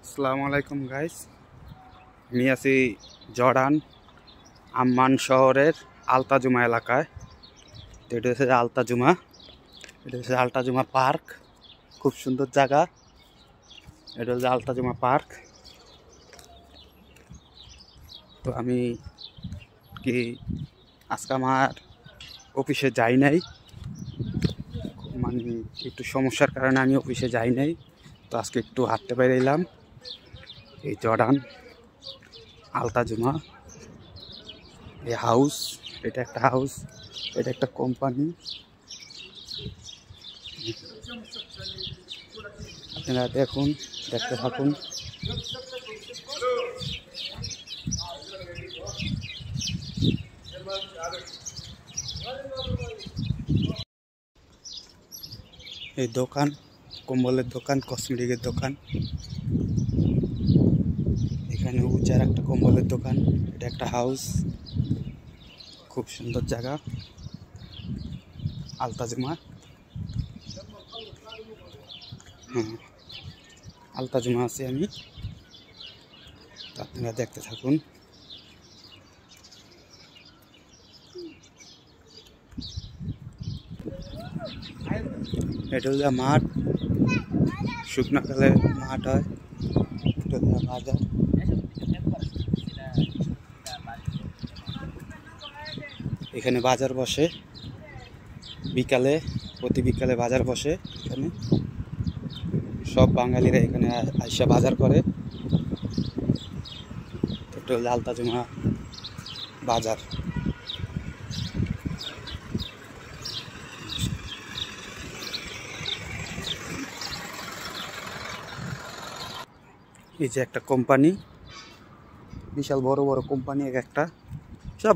আসসালামু আলাইকুম গাইস, আমি আছি জর্ডান আম্মান শহরের আলতাজুমা এলাকায়। তো এটা হচ্ছে আলতাজুমা পার্ক। খুব সুন্দর জায়গা। এটা হচ্ছে আলতাজুমা পার্ক। তো আমি কি আজকে আমার অফিসে যাই নাই, মানে একটু সমস্যার কারণে আমি অফিসে যাই নাই। তো আজকে একটু হাঁটতে বেরিয়েলাম এই জর্ডান আলতাজুমা। এই হাউস, এটা একটা হাউস, এটা একটা কোম্পানি। আপনারা দেখতে থাকুন। এই দোকান কম্বলের দোকান, কসমেটিকের দোকান। এখানে উঁচার একটা কম্বলের দোকান। এটা একটা হাউস, খুব সুন্দর জায়গা আলতাজুমা। আলতাজুমা আছি আমি, আপনারা দেখতে থাকুন। এটা হচ্ছে মাঠ, শুকনাকালে মাঠ হয়। এটা হচ্ছে বাজার। এখানে বাজার বসে বিকালে, প্রতি বিকালে বাজার বসে। এখানে সব বাঙালিরা এখানে আইসা বাজার করে। এটা হচ্ছে আলতাজুমা বাজার। এই যে একটা কোম্পানি, বিশাল বড় বড় কোম্পানি, একটা সব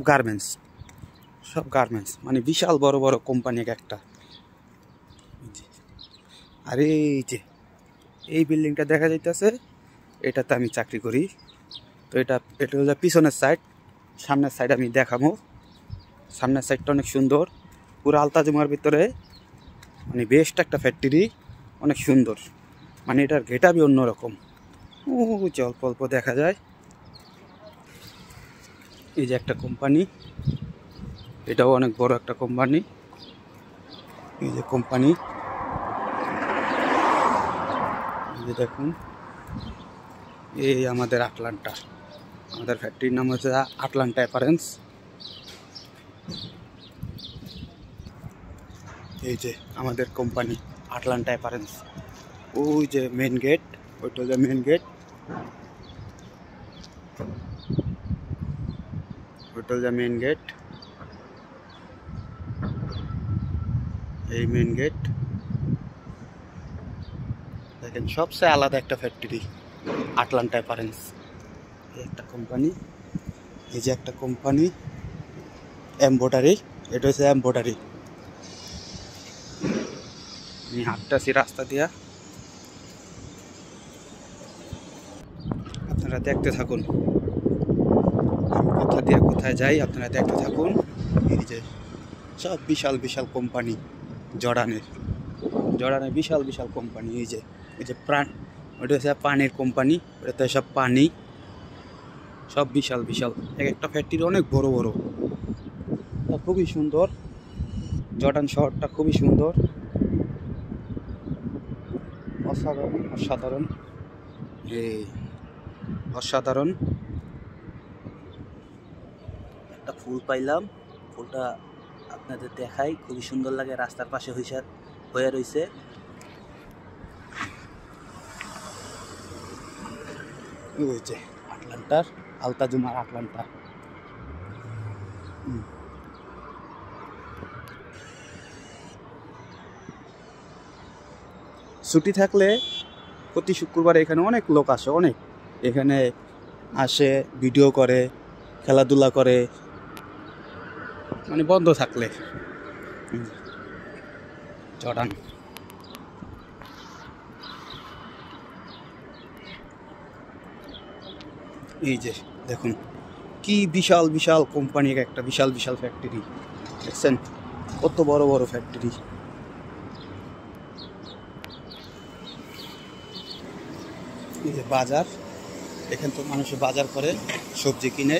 গার্মেন্টস, মানে বিশাল বড় বড় কোম্পানি একটা। আর এই যে এই বিল্ডিংটা দেখা যাইতেছে, এটাতে আমি চাকরি করি। তো এটা হচ্ছে পিছনের সাইড। সামনের সাইড আমি দেখাবো। সামনের সাইডটা অনেক সুন্দর, পুরো আলতাজুমার ভিতরে, মানে বেস্ট একটা ফ্যাক্টরি, অনেক সুন্দর। মানে এটার গেটআপই অন্যরকম। যে অল্প অল্প দেখা যায়। এই যে একটা কোম্পানি, এটাও অনেক বড় একটা কোম্পানি। এই যে কোম্পানি, এই যে দেখুন, এই আমাদের আটলান্টা, আমাদের ফ্যাক্টরির নাম হচ্ছে আটলান্টা অ্যাপারেন্স। এই যে আমাদের কোম্পানি আটলান্টা অ্যাপারেন্স। ওই যে মেন গেট, ওইটা হচ্ছে মেন গেট, ওইটা হচ্ছে মেন গেট। এই মেন গেট দেখেন, সবচেয়ে আলাদা একটা ফ্যাক্টরি আটলান্টা অ্যাপারেন্স। এই একটা কোম্পানি, এই যে একটা কোম্পানি এমব্রয়ডারি, এটা হচ্ছে এমব্রয়ডারি। আমি হাঁটতেছি রাস্তা দিয়া, আপনারা দেখতে থাকুন। আমি কোথা দিয়ে কোথায় যাই আপনারা দেখতে থাকুন। এই যে সব বিশাল বিশাল কোম্পানি জর্ডানের বিশাল বিশাল কোম্পানি। এই যে ওটা হচ্ছে পানির কোম্পানি, ওটাতে সব পানি, সব বিশাল বিশাল। এক একটা ফ্যাক্টরি অনেক বড় বড়। খুবই সুন্দর, জর্ডান শহরটা খুবই সুন্দর, অসাধারণ অসাধারণ, এই অসাধারণ। একটা ফুল পাইলাম, ফুলটা আপনাদের দেখাই, খুবই সুন্দর লাগে। রাস্তার পাশে হয়ে রয়েছে। ওই যে আলতাজুমার আটলান্টা। ছুটি থাকলে প্রতি শুক্রবার এখানে অনেক লোক আসে, অনেক এখানে আসে, ভিডিও করে, খেলাধুলা করে, মানে বন্ধ থাকলে। জর্ডান, এই যে দেখুন কি বিশাল বিশাল কোম্পানি, একটা বিশাল বিশাল ফ্যাক্টরি। দেখছেন কত বড় বড় ফ্যাক্টরি। এই যে বাজার, এখান তো মানুষ বাজার করে সবজি কিনে।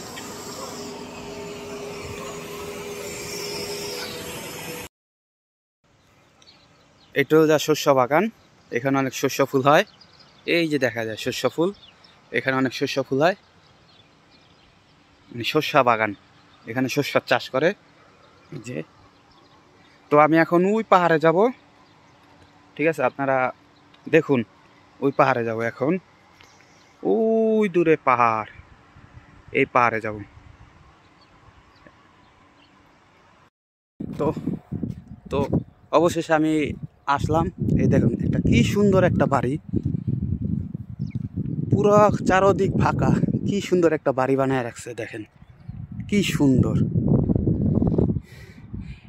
এটাও যা শস্য বাগান, এখানে অনেক শস্য ফুল হয়। এই যে দেখা যায় শস্য ফুল, এখানে অনেক শস্য ফুল হয়, মানে শস্য বাগান, এখানে শস্য চাষ করে। এই যে, তো আমি এখন ওই পাহাড়ে যাব, ঠিক আছে, আপনারা দেখুন, ওই পাহাড়ে যাব এখন, ওই দূরে পাহাড়, এই পাহাড়ে যাব। তো তো অবশেষে আমি আসলাম। এই দেখুন একটা কি সুন্দর একটা বাড়ি, পুরো চারদিক ফাঁকা, কি সুন্দর একটা বাড়ি বানায় রাখছে, দেখেন কি সুন্দর।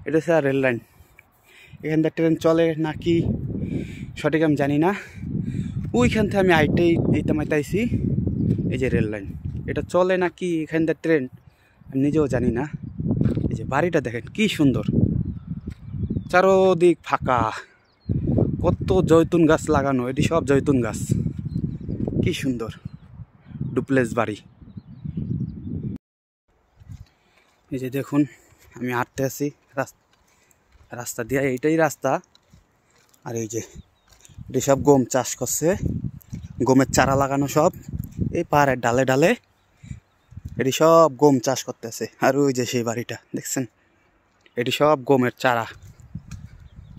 এটা হচ্ছে রেল লাইন, এখান থেকে ট্রেন চলে নাকি সঠিক আমি জানি না। ওইখান থেকে আমি আইটেই এইতামাইতাইছি, এই যে রেল লাইন, এটা চলে নাকি এখান থেকে ট্রেন আমি নিজেও জানি না। এই যে বাড়িটা দেখেন কি সুন্দর, চারদিক ফাঁকা, কত জৈতুন গাছ লাগানো, এটি সব জৈতুন গাছ, কি সুন্দর ডুপ্লেক্স বাড়ি। এই যে দেখুন আমি হাঁটতে আছি রাস্তা দিয়ে, এইটাই রাস্তা। আর এই যে এটি সব গম চাষ করছে, গমের চারা লাগানো সব এই পাহাড়ের ডালে ডালে, এটি সব গম চাষ করতেছে। আর ওই যে সেই বাড়িটা দেখছেন, এটি সব গমের চারা,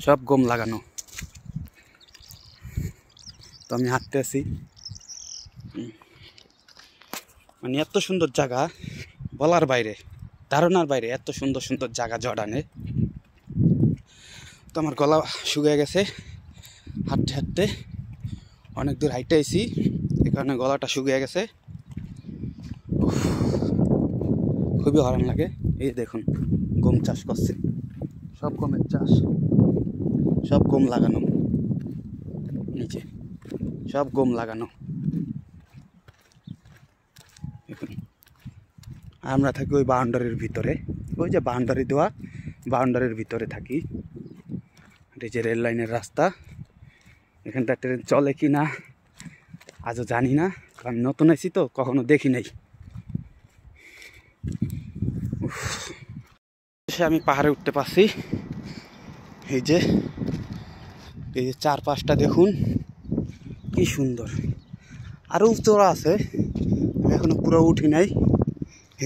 সব গম লাগানো। তো আমি হাঁটতে আছি, মানে এত সুন্দর জায়গা বলার বাইরে, ধারণার বাইরে, এত সুন্দর সুন্দর জায়গা জর্ডানে। তো আমার গলা শুকিয়ে গেছে হাঁটতে হাঁটতে, অনেক দূর হাইটে আইছি, এই কারণে গলাটা শুকিয়ে গেছে, খুবই আরাম লাগে। এই দেখুন গম চাষ করছে, সব গমের চাষ, সব গম লাগানো, নিচে সব গম লাগানো। আমরা থাকি ওই বাউন্ডারির ভিতরে, ওই যে বাউন্ডারি দেওয়া, বাউন্ডারির ভিতরে থাকি। এই যে রেল লাইনের রাস্তা, এখানটা ট্রেন চলে কি না আজও জানি না, আমি নতুন আছি তো কখনো দেখি নাই। আমি পাহাড়ে উঠতে পারছি, এই যে চারপাশটা দেখুন কি সুন্দর, আরও উত্তরা আছে, আমি এখনো পুরো উঠি নাই।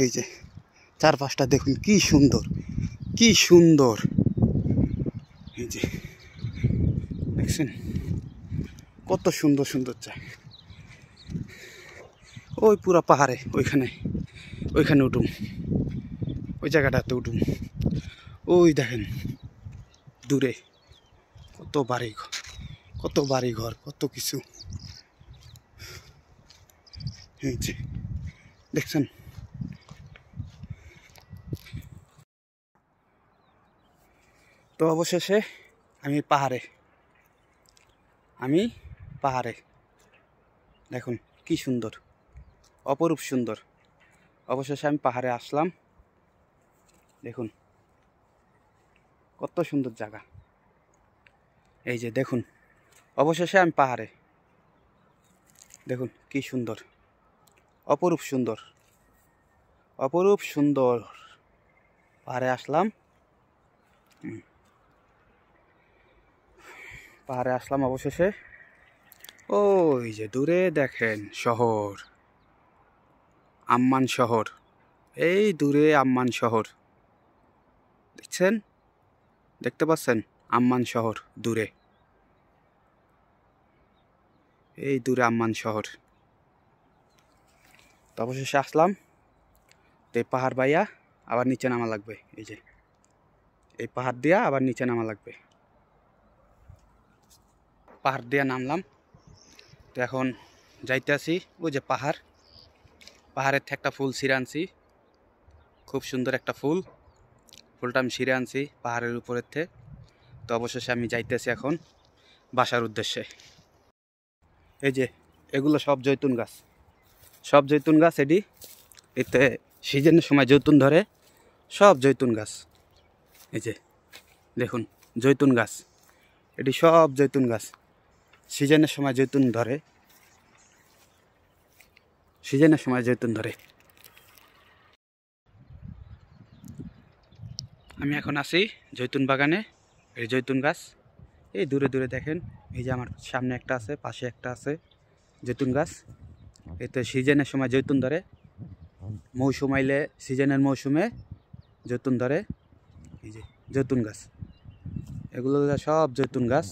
এই যে চারপাশটা দেখুন কি সুন্দর, কি সুন্দর, এই যে দেখছেন কত সুন্দর সুন্দর জায়গা। ওই পুরা পাহাড়ে ওইখানে উঠুম, ওই জায়গাটাতে উঠুম। ওই দেখেন দূরে কত বাড়ি ঘর, কত কিছু, এই যে দেখছেন। তো অবশেষে আমি পাহাড়ে দেখুন কি সুন্দর, অপরূপ সুন্দর। অবশেষে আমি পাহাড়ে আসলাম, দেখুন কত সুন্দর জায়গা। এই যে দেখুন অবশেষে আমি পাহাড়ে, দেখুন কি সুন্দর, অপরূপ সুন্দর, অপরূপ সুন্দর পাহাড়ে আসলাম। পাহাড়ে আসলাম অবশেষে। ওই যে দূরে দেখেন শহর, আম্মান শহর, এই দূরে আম্মান শহর দেখছেন, দেখতে পাচ্ছেন আম্মান শহর দূরে, এই দূরে আম্মান শহর। তো অবশেষে আসলাম, তো এই পাহাড় বাইয়া আবার নিচে নামা লাগবে, এই যে এই পাহাড় দিয়া আবার নিচে নামা লাগবে। পাহাড় দিয়া নামলাম, তো এখন যাইতে আসি ওই যে পাহাড়ের থেকে একটা ফুল ছিঁড়ে আনছি, খুব সুন্দর একটা ফুলটা আমি ছিঁড়ে আনছি পাহাড়ের উপরের থেকে। তো অবশেষে আমি যাইতেছি এখন বাসার উদ্দেশ্যে। এই যে এগুলো সব জৈতুন গাছ, এতে সিজনের সময় জৈতুন ধরে, সব জৈতুন গাছ। এই যে দেখুন জৈতুন গাছ, এটি সব জৈতুন গাছ, সিজনের সময় জৈতুন ধরে। সিজনের সময় জৈতুন ধরে। আমি এখন আছি জৈতুন বাগানে। এই জৈতুন গাছ এই দূরে দূরে দেখেন, এই যে আমার সামনে একটা আছে, পাশে একটা আছে জৈতুন গাছ। এতে সিজনের সময় জৈতুন ধরে, মৌসুম আইলে সিজনের মৌসুমে জৈতুন ধরে। এই যে জৈতুন গাছ, এগুলো সব জৈতুন গাছ।